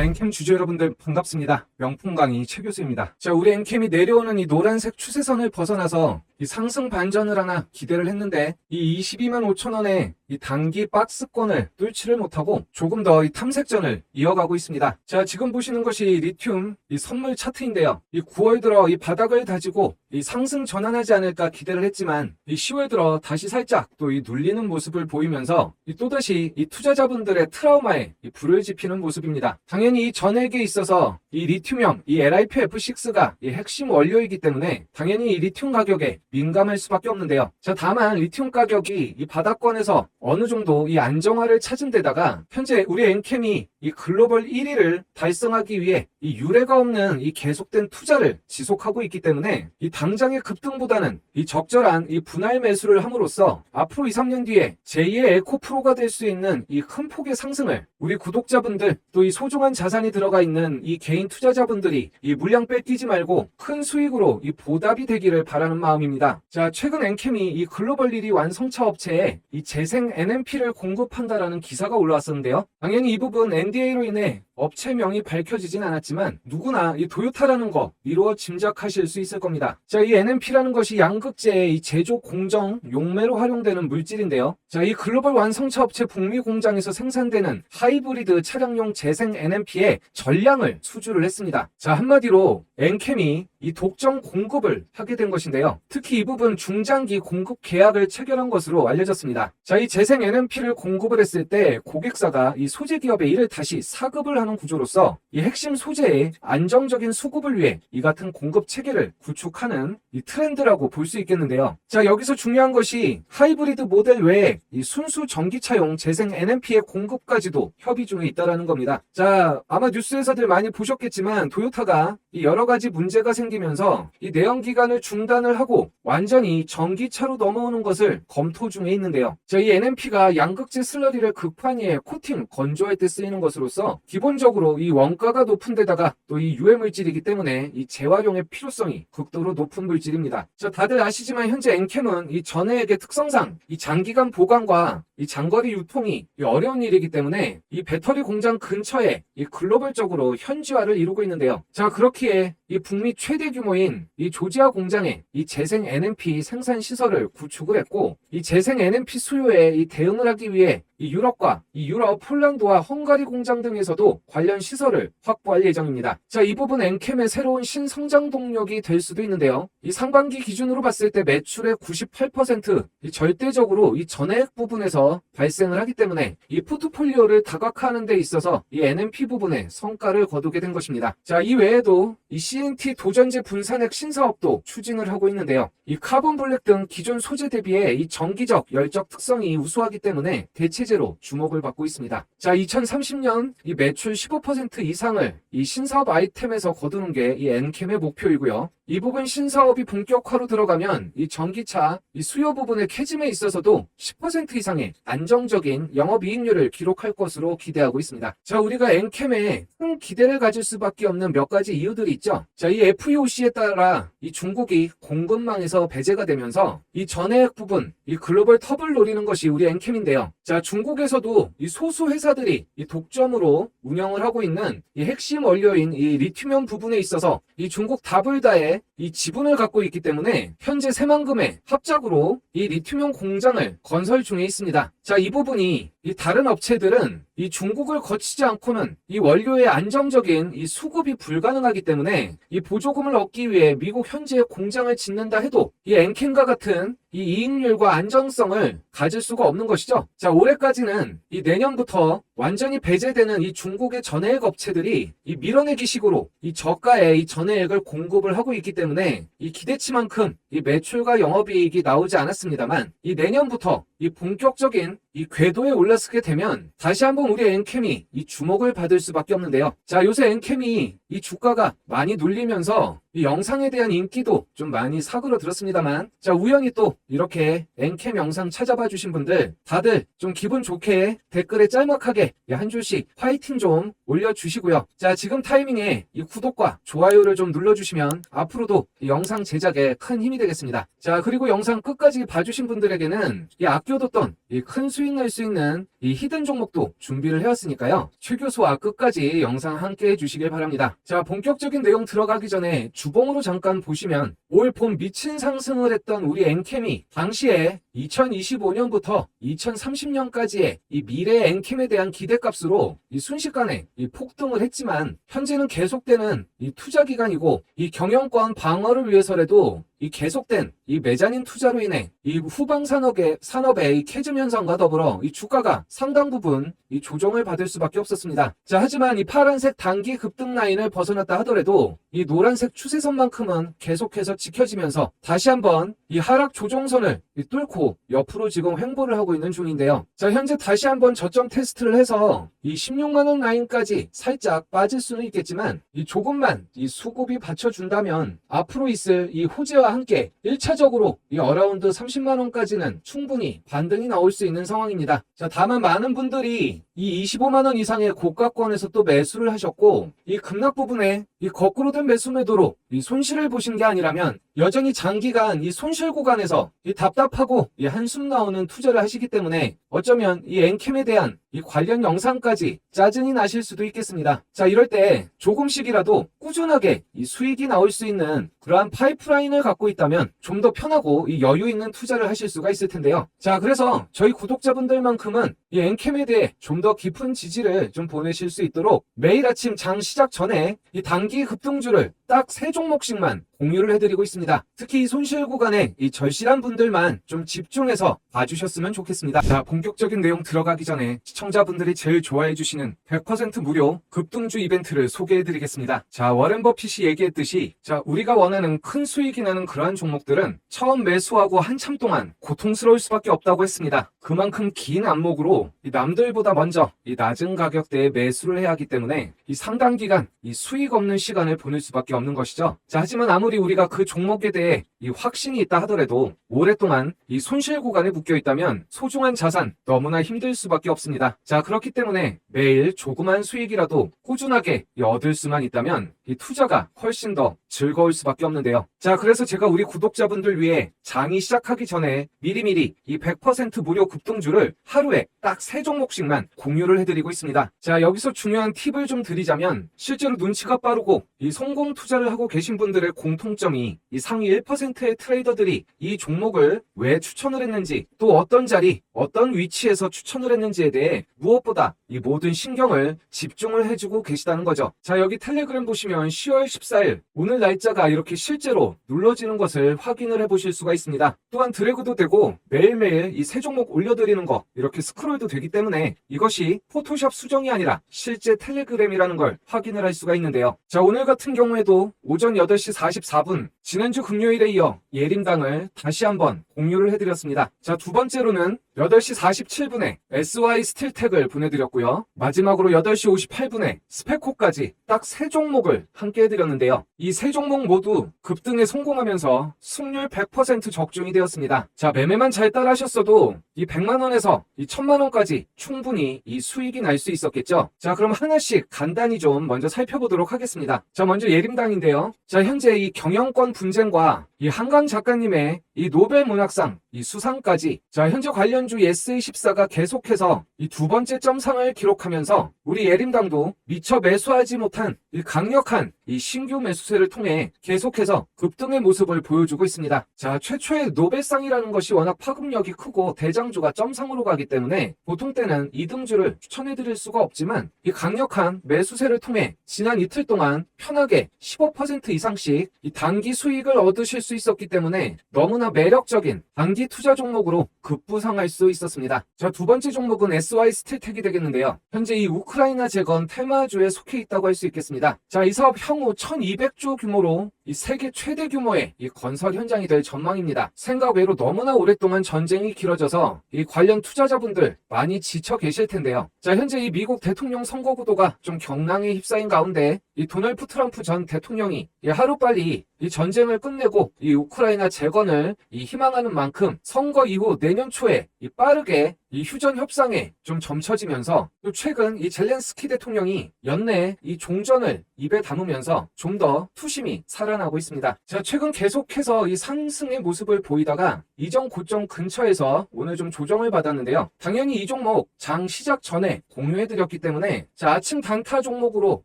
엔캠 주주 여러분들 반갑습니다. 명품 강의 최 교수입니다. 자, 우리 엔캠이 내려오는 이 노란색 추세선을 벗어나서 이 상승 반전을 하나 기대를 했는데 이 22만 5천 원에 이 단기 박스권을 뚫지를 못하고 조금 더 이 탐색전을 이어가고 있습니다. 자, 지금 보시는 것이 리튬 이 선물 차트인데요. 이 9월 들어 이 바닥을 다지고 이 상승 전환하지 않을까 기대를 했지만 이 10월 들어 다시 살짝 또 이 눌리는 모습을 보이면서 이 또다시 이 투자자분들의 트라우마에 이 불을 지피는 모습입니다. 당연히 이 전액에 있어서 이 리튬형 이 LiPF6가 이 핵심 원료이기 때문에 당연히 이 리튬 가격에 민감할 수밖에 없는데요. 자, 다만 리튬 가격이 이 바닥권에서 어느 정도 이 안정화를 찾은 데다가 현재 우리 엔캠이 이 글로벌 1위를 달성하기 위해 이 유례가 없는 이 계속된 투자를 지속하고 있기 때문에 이 당장의 급등보다는 이 적절한 이 분할 매수를 함으로써 앞으로 2, 3년 뒤에 제2의 에코프로가 될 수 있는 이 큰 폭의 상승을 우리 구독자분들 또 이 소중한 자산이 들어가 있는 이 개인 투자자분들이 이 물량 뺏기지 말고 큰 수익으로 이 보답이 되기를 바라는 마음입니다. 자, 최근 엔캠이 이 글로벌 1위 완성차 업체에 이 재생 NMP를 공급한다라는 기사가 올라왔었는데요. 당연히 이 부분 NDA로 인해 업체명이 밝혀지진 않았지만 누구나 이 도요타라는 거 미루어 짐작하실 수 있을 겁니다. 자, 이 NMP라는 것이 양극재의 이 제조 공정 용매로 활용되는 물질인데요. 자, 이 글로벌 완성차 업체 북미 공장에서 생산되는 하이브리드 차량용 재생 NMP의 전량을 수주를 했습니다. 자, 한마디로 엔캠이 이 독점 공급을 하게 된 것인데요. 특히 이 부분 중장기 공급 계약을 체결한 것으로 알려졌습니다. 자, 이 재생 NMP를 공급을 했을 때 고객사가 이 소재 기업에 이를 다시 사급을 하는 구조로서 이 핵심 소재의 안정적인 수급을 위해 이 같은 공급 체계를 구축하는 이 트렌드라고 볼 수 있겠는데요. 자, 여기서 중요한 것이 하이브리드 모델 외에 이 순수 전기차용 재생 NMP의 공급까지도 협의 중에 있다라는 겁니다. 자, 아마 뉴스에서들 많이 보셨겠지만 도요타가 이 여러 가지 문제가 생기면서 이 내연기관을 중단을 하고 완전히 전기차로 넘어오는 것을 검토 중에 있는데요. 자, 이 NMP가 양극재 슬러리를 극판위에 코팅, 건조할 때 쓰이는 것으로서 기본적으로 이 원가가 높은 데다가 또 이 유해 물질이기 때문에 이 재활용의 필요성이 극도로 높은 물질입니다. 자, 다들 아시지만 현재 엔캠은 이 전해액의 특성상 이 장기간 보관과 이 장거리 유통이 어려운 일이기 때문에 이 배터리 공장 근처에 이 글로벌적으로 현지화를 이루고 있는데요. 자, 그렇기에 이 북미 최대 규모인 이 조지아 공장에 이 재생 NMP 생산 시설을 구축을 했고 이 재생 NMP 수요에 이 대응을 하기 위해 이 유럽과 이 유럽, 폴란드와 헝가리 공장 등에서도 관련 시설을 확보할 예정입니다. 자, 이 부분 엔캠의 새로운 신성장 동력이 될 수도 있는데요. 이 상반기 기준으로 봤을 때 매출의 98% 이 절대적으로 이 전해액 부분에서 발생을 하기 때문에 이 포트폴리오를 다각화하는 데 있어서 이 NMP 부분에 성과를 거두게 된 것입니다. 자, 이 외에도 이 CNT 도전제 분산액 신사업도 추진을 하고 있는데요. 이 카본 블랙 등 기존 소재 대비해 이 정기적, 열적 특성이 우수하기 때문에 대체제로 주목을 받고 있습니다. 자, 2030년 이 매출 15% 이상을 이 신사업 아이템에서 거두는 게 이 엔캠의 목표이고요. 이 부분 신사업이 본격화로 들어가면 이 전기차 이 수요 부분의 캐짐에 있어서도 10% 이상의 안정적인 영업이익률을 기록할 것으로 기대하고 있습니다. 자, 우리가 엔캠에 큰 기대를 가질 수밖에 없는 몇 가지 이유들이 있죠. 자, 이 FEOC에 따라 이 중국이 공급망에서 배제가 되면서 이 전해액 부분 이 글로벌 텁을 노리는 것이 우리 엔캠인데요. 자, 중국에서도 이 소수 회사들이 이 독점으로 운영을 하고 있는 이 핵심 원료인 이 리튬ion 부분에 있어서 이 중국 다불다에 이 지분을 갖고 있기 때문에 현재 새만금에 합작으로 이 리튬ion 공장을 건설 중에 있습니다. 자, 이 부분이 이 다른 업체들은 이 중국을 거치지 않고는 이 원료의 안정적인 이 수급이 불가능하기 때문에 이 보조금을 얻기 위해 미국 현지에 공장을 짓는다 해도 이 엔캠과 같은 이 이익률과 안정성을 가질 수가 없는 것이죠. 자, 올해까지는 이 내년부터 완전히 배제되는 이 중국의 전해액 업체들이 이 밀어내기식으로 이 저가의 이 전해액을 공급을 하고 있기 때문에 이 기대치만큼 이 매출과 영업이익이 나오지 않았습니다만 이 내년부터 이 본격적인 이 궤도에 올라서게 되면 다시 한번 우리 엔캠이 이 주목을 받을 수밖에 없는데요. 자, 요새 엔캠이 이 주가가 많이 눌리면서 이 영상에 대한 인기도 좀 많이 사그러들었습니다만 자, 우연히 또 이렇게 엔캠 영상 찾아봐 주신 분들 다들 좀 기분 좋게 댓글에 짤막하게 한 줄씩 화이팅 좀 올려주시고요. 자, 지금 타이밍에 이 구독과 좋아요를 좀 눌러주시면 앞으로도 이 영상 제작에 큰 힘이 되겠습니다. 자, 그리고 영상 끝까지 봐주신 분들에게는 이 아껴뒀던 이 큰 수익 수익 낼 수 있는 이 히든 종목도 준비를 해왔으니까요. 최 교수와 끝까지 영상 함께 해주시길 바랍니다. 자, 본격적인 내용 들어가기 전에 주봉으로 잠깐 보시면 올 봄 미친 상승을 했던 우리 엔캠이 당시에 2025년부터 2030년까지의 이 미래 엔캠에 대한 기대값으로 이 순식간에 이 폭등을 했지만 현재는 계속되는 이 투자 기간이고 이 경영권 방어를 위해서라도 이 계속된 이 메자닌 투자로 인해 이 후방 산업의 이 캐즘 현상과 더불어 이 주가가 상당 부분 이 조정을 받을 수밖에 없었습니다. 자, 하지만 이 파란색 단기 급등 라인을 벗어났다 하더라도 이 노란색 추세선만큼은 계속해서 지켜지면서 다시 한번 이 하락 조정선을 뚫고 옆으로 지금 횡보를 하고 있는 중인데요. 자, 현재 다시 한번 저점 테스트를 해서 이 16만원 라인까지 살짝 빠질 수는 있겠지만 이 조금만 이 수급이 받쳐준다면 앞으로 있을 이 호재와 함께 1차적으로 이 어라운드 30만원까지는 충분히 반등이 나올 수 있는 상황입니다. 자, 다만 많은 분들이 이 25만원 이상의 고가권에서 또 매수를 하셨고 이 급락 부분에 이 거꾸로 된 매수 매도로 이 손실을 보신 게 아니라면 여전히 장기간 이 손실 구간에서 이 답답하고 이 한숨 나오는 투자를 하시기 때문에 어쩌면 이 엔캠에 대한 이 관련 영상까지 짜증이 나실 수도 있겠습니다. 자, 이럴 때 조금씩이라도 꾸준하게 이 수익이 나올 수 있는 그러한 파이프라인을 갖고 있다면 좀 더 편하고 이 여유 있는 투자를 하실 수가 있을 텐데요. 자, 그래서 저희 구독자분들만큼은 이 엔캠에 대해 좀 더 깊은 지지를 좀 보내실 수 있도록 매일 아침 장 시작 전에 이 단기 급등주를 딱 3종목씩만 공유를 해드리고 있습니다. 특히 이 손실 구간에 이 절실한 분들만 좀 집중해서 봐주셨으면 좋겠습니다. 자, 본격적인 내용 들어가기 전에 시청자분들이 제일 좋아해주시는 100% 무료 급등주 이벤트를 소개해드리겠습니다. 자, 워렌 버핏이 얘기했듯이 자, 우리가 원하는 큰 수익이 나는 그러한 종목들은 처음 매수하고 한참 동안 고통스러울 수밖에 없다고 했습니다. 그만큼 긴 안목으로 이 남들보다 먼저 이 낮은 가격대에 매수를 해야 하기 때문에 이 상당 기간 이 수익 없는 시간을 보낼 수밖에 없는 것이죠. 자, 하지만 아무리 우리가 그 종목에 대해 이 확신이 있다 하더라도 오랫동안 이 손실 구간에 묶여 있다면 소중한 자산 너무나 힘들 수밖에 없습니다. 자, 그렇기 때문에 매일 조그만 수익이라도 꾸준하게 얻을 수만 있다면 이 투자가 훨씬 더 즐거울 수밖에 없는데요. 자, 그래서 제가 우리 구독자분들 위해 장이 시작하기 전에 미리미리 이 100% 무료 급등주를 하루에 딱 3종목씩만 공유를 해드리고 있습니다. 자, 여기서 중요한 팁을 좀 드리자면 실제로 눈치가 빠르고 이 성공 투자를 하고 계신 분들의 공통점이 이 상위 1%의 트레이더들이 이 종목을 왜 추천을 했는지 또 어떤 자리, 어떤 위치에서 추천을 했는지에 대해 무엇보다 이 모든 신경을 집중을 해주고 계시다는 거죠. 자, 여기 텔레그램 보시면 10월 14일 오늘 날짜가 이렇게 실제로 눌러지는 것을 확인을 해보실 수가 있습니다. 또한 드래그도 되고 매일매일 이 3종목 올려드리는 거 이렇게 스크롤도 되기 때문에 이것이 포토샵 수정이 아니라 실제 텔레그램이라는 걸 확인을 할 수가 있는데요. 자, 오늘 같은 경우에도 오전 8시 44분 지난주 금요일에 이어 예림당을 다시 한번 공유를 해드렸습니다. 자, 두 번째로는 8시 47분에 SY 스틸텍을 보내드렸고요. 마지막으로 8시 58분에 스페코까지 딱 3종목을 함께 해드렸는데요. 이 3종목 모두 급등에 성공하면서 승률 100% 적중이 되었습니다. 자, 매매만 잘 따라 하셨어도 이 100만원에서 이 1000만원까지 충분히 이 수익이 날 수 있었겠죠. 자, 그럼 하나씩 간단히 좀 먼저 살펴보도록 하겠습니다. 자, 먼저 예림당인데요. 자, 현재 이 경영권 분쟁과 이 한강 작가님의 이 노벨 문학상 이 수상까지 자, 현재 관련주 예스24가 계속해서 이 두 번째 점상을 기록하면서 우리 예림당도 미처 매수하지 못한 이 강력한 이 신규 매수세를 통해 계속해서 급등의 모습을 보여주고 있습니다. 자, 최초의 노벨상이라는 것이 워낙 파급력이 크고 대장주가 점상으로 가기 때문에 보통 때는 2등주를 추천해드릴 수가 없지만 이 강력한 매수세를 통해 지난 이틀 동안 편하게 15% 이상씩 이 단기 수익을 얻으실 수 있었기 때문에 너무나 매력적인 단기 투자 종목으로 급부상할 수 있었습니다. 자, 두 번째 종목은 SY 스틸텍이 되겠는데요. 현재 이 우크라이나 재건 테마주에 속해 있다고 할 수 있겠습니다. 자, 이 사업 향후 1200조 규모로 이 세계 최대 규모의 이 건설 현장이 될 전망입니다. 생각 외로 너무나 오랫동안 전쟁이 길어져서 이 관련 투자자분들 많이 지쳐 계실 텐데요. 자, 현재 이 미국 대통령 선거 구도가 좀 경랑에 휩싸인 가운데 이 도널드 트럼프 전 대통령이 하루빨리 이 전쟁을 끝내고 이 우크라이나 재건을 희망하는 만큼 선거 이후 내년 초에 빠르게 이 휴전 협상에 좀 점쳐지면서 또 최근 이 젤렌스키 대통령이 연내에 이 종전을 입에 담으면서 좀 더 투심이 살아나고 있습니다. 자, 최근 계속해서 이 상승의 모습을 보이다가 이전 고점 근처에서 오늘 좀 조정을 받았는데요. 당연히 이 종목 장 시작 전에 공유해드렸기 때문에 자, 아침 단타 종목으로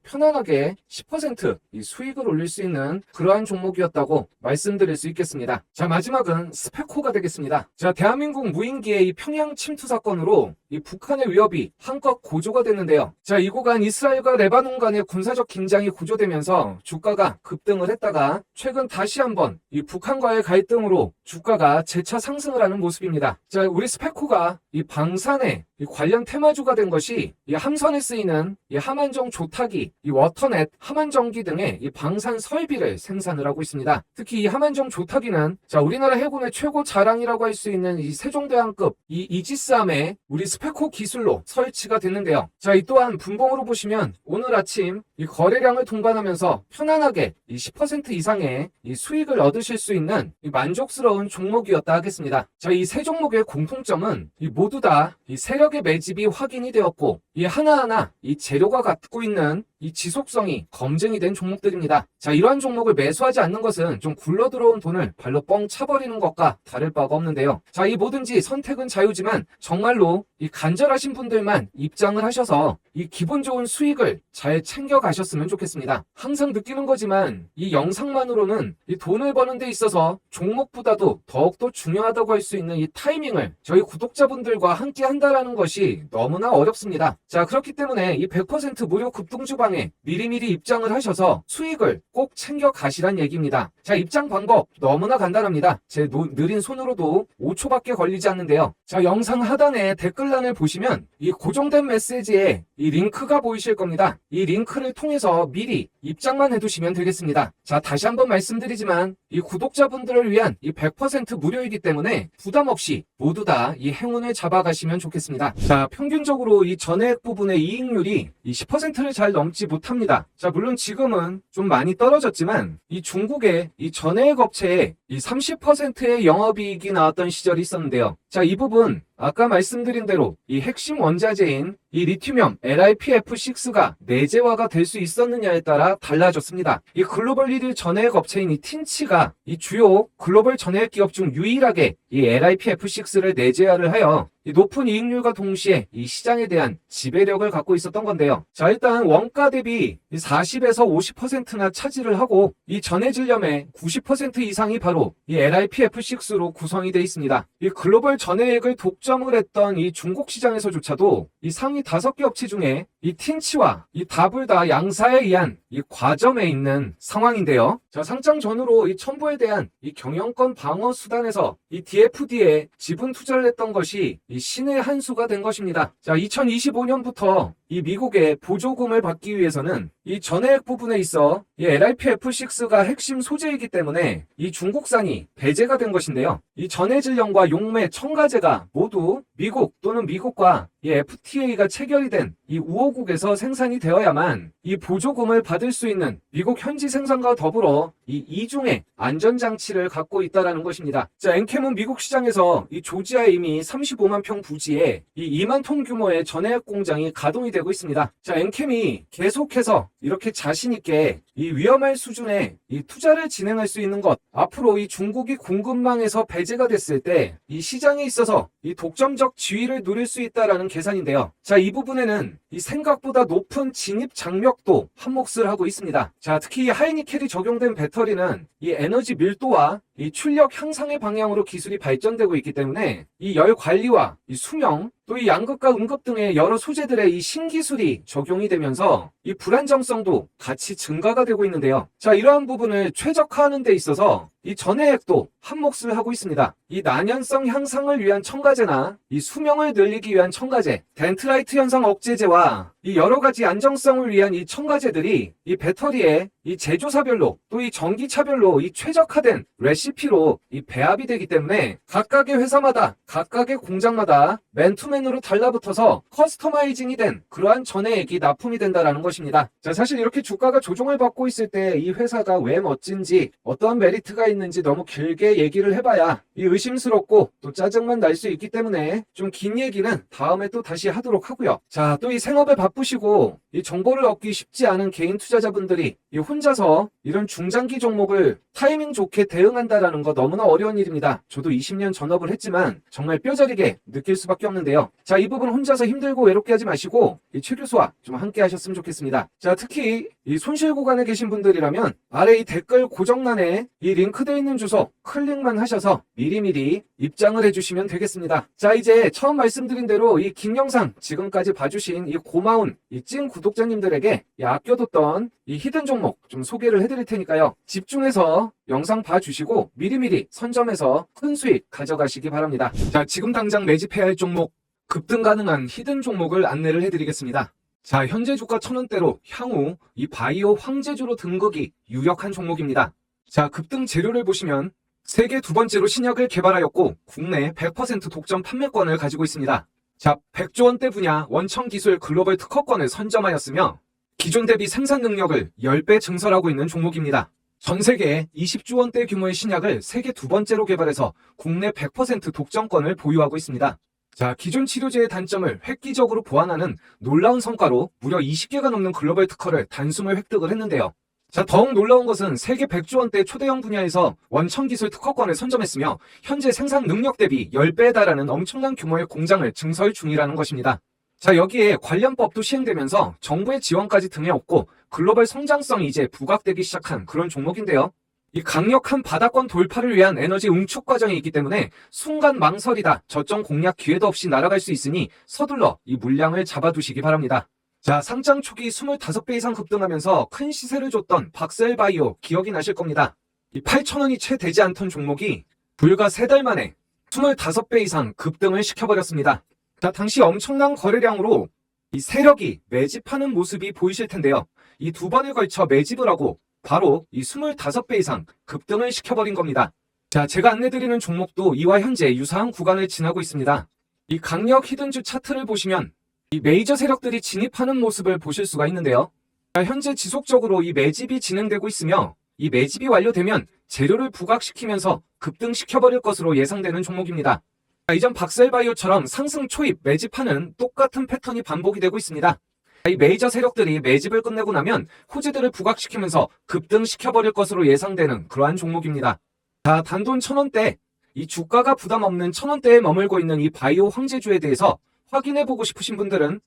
편안하게 10% 이 수익을 올릴 수 있는 그러한 종목이었다고 말씀드릴 수 있겠습니다. 자, 마지막은 스페코가 되겠습니다. 자, 대한민국 무인기의 이 평양 침투 사건으로 이 북한의 위협이 한껏 고조가 됐는데요. 자, 이 구간 이스라엘과 레바논 간의 군사적 긴장이 고조되면서 주가가 급등을 했다가 최근 다시 한번 이 북한과의 갈등으로 주가가 재차 상승을 하는 모습입니다. 자, 우리 스페코가 이 방산에 이 관련 테마주가 된 것이 이 함선에 쓰이는 이 함안정 조타기, 이 워터넷, 함안정기 등의 이 방산 설비를 생산을 하고 있습니다. 특히 이 함안정 조타기는 자, 우리나라 해군의 최고 자랑이라고 할 수 있는 이 세종대왕급 이 이지스함에 우리 스페코 기술로 설치가 됐는데요. 자, 이 또한 분봉으로 보시면 오늘 아침 이 거래량을 동반하면서 편안하게 이 10% 이상의 이 수익을 얻으실 수 있는 이 만족스러운 종목이었다 하겠습니다. 자, 이 세 종목의 공통점은 이 모두 다 이 세력의 매집이 확인이 되었고 이 하나하나 이 재료가 갖고 있는 이 지속성이 검증이 된 종목들입니다. 자, 이러한 종목을 매수하지 않는 것은 좀 굴러들어온 돈을 발로 뻥 차버리는 것과 다를 바가 없는데요. 자, 이 뭐든지 선택은 자유지만 정말로 이 간절하신 분들만 입장을 하셔서 이 기분 좋은 수익을 잘 챙겨 가셨으면 좋겠습니다. 항상 느끼는 거지만 이 영상만으로는 이 돈을 버는 데 있어서 종목보다도 더욱더 중요하다고 할 수 있는 이 타이밍을 저희 구독자분들과 함께 한다라는 것이 너무나 어렵습니다. 자, 그렇기 때문에 이 100% 무료 급등주방에 미리미리 입장을 하셔서 수익을 꼭 챙겨 가시란 얘기입니다. 자, 입장 방법 너무나 간단합니다. 제 느린 손으로도 5초밖에 걸리지 않는데요. 자, 영상 하단에 댓글란을 보시면 이 고정된 메시지에 이 링크가 보이실 겁니다. 이 링크를 통해서 미리 입장만 해두시면 되겠습니다. 자, 다시 한번 말씀드리지만 이 구독자분들을 위한 이 100% 무료이기 때문에 부담 없이 모두 다 이 행운을 잡아가시면 좋겠습니다. 자, 평균적으로 이 전액 부분의 이익률이 이 10%를 잘 넘지 못합니다. 자, 물론 지금은 좀 많이 떨어졌지만 이 중국의 이 전액 업체에 이 30%의 영업이익이 나왔던 시절이 있었는데요. 자, 이 부분 아까 말씀드린 대로 이 핵심 원자재인 이 리튬이온 LiPF6가 내재화가 될 수 있었느냐에 따라 달라졌습니다. 이 글로벌 1위 전해액 업체인 이 틴치가 이 주요 글로벌 전해액 기업 중 유일하게 이 LiPF6를 내재화를 하여 이 높은 이익률과 동시에 이 시장에 대한 지배력을 갖고 있었던 건데요. 자, 일단 원가 대비 40에서 50%나 차지를 하고 이 전해 질염의 90% 이상이 바로 이 LiPF6로 구성이 되어 있습니다. 이 글로벌 전해액을 독점을 했던 이 중국 시장에서조차도 이 상위 5개 업체 중에 이 틴치와 이 답을 다 양사에 의한 이 과점에 있는 상황인데요. 자, 상장 전후로 이 첨부에 대한 이 경영권 방어 수단에서 이 DFD에 지분 투자를 했던 것이 이 신의 한 수가 된 것입니다. 자, 2025년부터 이 미국의 보조금을 받기 위해서는 이 전해액 부분에 있어 이 LiPF6가 핵심 소재이기 때문에 이 중국산이 배제가 된 것인데요. 이 전해질염과 용매, 첨가제가 모두 미국 또는 미국과 이 FTA가 체결이 된 이 우호국에서 생산이 되어야만 이 보조금을 받을 수 있는 미국 현지 생산과 더불어 이 이중의 안전장치를 갖고 있다는 것입니다. 자, 엔캠은 미국 시장에서 이 조지아에 이미 35만 평 부지에 이 2만 톤 규모의 전해액 공장이 가동이 되고 있습니다. 자, 엔캠이 계속해서 이렇게 자신있게 이 위험할 수준의 이 투자를 진행할 수 있는 것, 앞으로 이 중국이 공급망에서 배제가 됐을 때 이 시장에 있어서 이 독점적 지위를 누릴 수 있다라는 계산인데요. 자, 이 부분에는 이 생각보다 높은 진입 장벽도 한몫을 하고 있습니다. 자, 특히 이 하이니켈이 적용된 배터리는 이 에너지 밀도와 이 출력 향상의 방향으로 기술이 발전되고 있기 때문에 이 열 관리와 이 수명, 또 이 양극과 음극 등의 여러 소재들의 이 신기술이 적용이 되면서 이 불안정성도 같이 증가가 되고 있는데요. 자, 이러한 부분을 최적화하는 데 있어서 이 전해액도 한몫을 하고 있습니다. 이 난연성 향상을 위한 첨가제나 이 수명을 늘리기 위한 첨가제, 덴트라이트 현상 억제제와 이 여러 가지 안정성을 위한 이 첨가제들이 이 배터리의 이 제조사별로 또 이 전기차별로 이 최적화된 레시피로 이 배합이 되기 때문에 각각의 회사마다 각각의 공장마다 맨투맨으로 달라붙어서 커스터마이징이 된 그러한 전해액이 납품이 된다라는 것입니다. 자, 사실 이렇게 주가가 조정을 받고 있을 때 이 회사가 왜 멋진지 어떠한 메리트가 있는지 너무 길게 얘기를 해봐야 이 의심스럽고 또 짜증만 날 수 있기 때문에 좀 긴 얘기는 다음에 또 다시 하도록 하고요. 자, 또 이 생업에 바쁘시고 이 정보를 얻기 쉽지 않은 개인 투자자분들이 이 혼자서 이런 중장기 종목을 타이밍 좋게 대응한다라는 거 너무나 어려운 일입니다. 저도 20년 전업을 했지만 정말 뼈저리게 느낄 수밖에 없는데요. 자, 이 부분 혼자서 힘들고 외롭게 하지 마시고 이 최 교수와 좀 함께 하셨으면 좋겠습니다. 자, 특히 이 손실 구간에 계신 분들이라면 아래 이 댓글 고정란에 이 링크되어 있는 주소 클릭만 하셔서 미리미리 입장을 해주시면 되겠습니다. 자, 이제 처음 말씀드린 대로 이 긴 영상 지금까지 봐주신 이 고마운 이 찐 구독자님들에게 이 아껴뒀던 이 히든 종목 좀 소개를 해드릴 테니까요. 집중해서 영상 봐주시고 미리미리 선점해서 큰 수익 가져가시기 바랍니다. 자, 지금 당장 매집해야 할 종목, 급등 가능한 히든 종목을 안내를 해드리겠습니다. 자, 현재 주가 1,000원대로 향후 이 바이오 황제주로 등극이 유력한 종목입니다. 자, 급등 재료를 보시면 세계 두 번째로 신약을 개발하였고 국내 100% 독점 판매권을 가지고 있습니다. 자, 100조 원대 분야 원천 기술 글로벌 특허권을 선점하였으며 기존 대비 생산 능력을 10배 증설하고 있는 종목입니다. 전 세계에 20조 원대 규모의 신약을 세계 두 번째로 개발해서 국내 100% 독점권을 보유하고 있습니다. 자, 기존 치료제의 단점을 획기적으로 보완하는 놀라운 성과로 무려 20개가 넘는 글로벌 특허를 단숨을 획득을 했는데요. 자, 더욱 놀라운 것은 세계 100조 원대 초대형 분야에서 원천 기술 특허권을 선점했으며 현재 생산 능력 대비 10배에 달하는 엄청난 규모의 공장을 증설 중이라는 것입니다. 자, 여기에 관련법도 시행되면서 정부의 지원까지 등에 업고 글로벌 성장성이 이제 부각되기 시작한 그런 종목인데요. 이 강력한 바닥권 돌파를 위한 에너지 응축 과정이 있기 때문에 순간 망설이다 저점 공략 기회도 없이 날아갈 수 있으니 서둘러 이 물량을 잡아두시기 바랍니다. 자, 상장 초기 25배 이상 급등하면서 큰 시세를 줬던 박셀바이오 기억이 나실 겁니다. 이 8,000원이 채 되지 않던 종목이 불과 3달 만에 25배 이상 급등을 시켜버렸습니다. 자, 당시 엄청난 거래량으로 이 세력이 매집하는 모습이 보이실 텐데요. 이 두 번에 걸쳐 매집을 하고 바로 이 25배 이상 급등을 시켜버린 겁니다. 자, 제가 안내드리는 종목도 이와 현재 유사한 구간을 지나고 있습니다. 이 강력 히든주 차트를 보시면 이 메이저 세력들이 진입하는 모습을 보실 수가 있는데요. 자, 현재 지속적으로 이 매집이 진행되고 있으며 이 매집이 완료되면 재료를 부각시키면서 급등시켜버릴 것으로 예상되는 종목입니다. 자, 이전 박셀바이오처럼 상승 초입 매집하는 똑같은 패턴이 반복이 되고 있습니다. 자, 이 메이저 세력들이 매집을 끝내고 나면 호재들을 부각시키면서 급등시켜버릴 것으로 예상되는 그러한 종목입니다. 자, 단돈 1,000원대, 이 주가가 부담 없는 1,000원대에 머물고 있는 이 바이오 황제주에 대해서 확인해보고 싶으신 분들은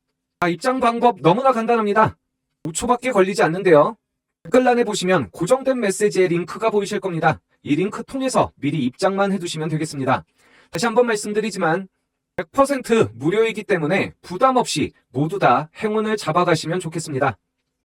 입장 방법 너무나 간단합니다. 5초밖에 걸리지 않는데요. 댓글란에 보시면 고정된 메시지의 링크가 보이실 겁니다. 이 링크 통해서 미리 입장만 해두시면 되겠습니다. 다시 한번 말씀드리지만 100% 무료이기 때문에 부담 없이 모두 다 행운을 잡아가시면 좋겠습니다.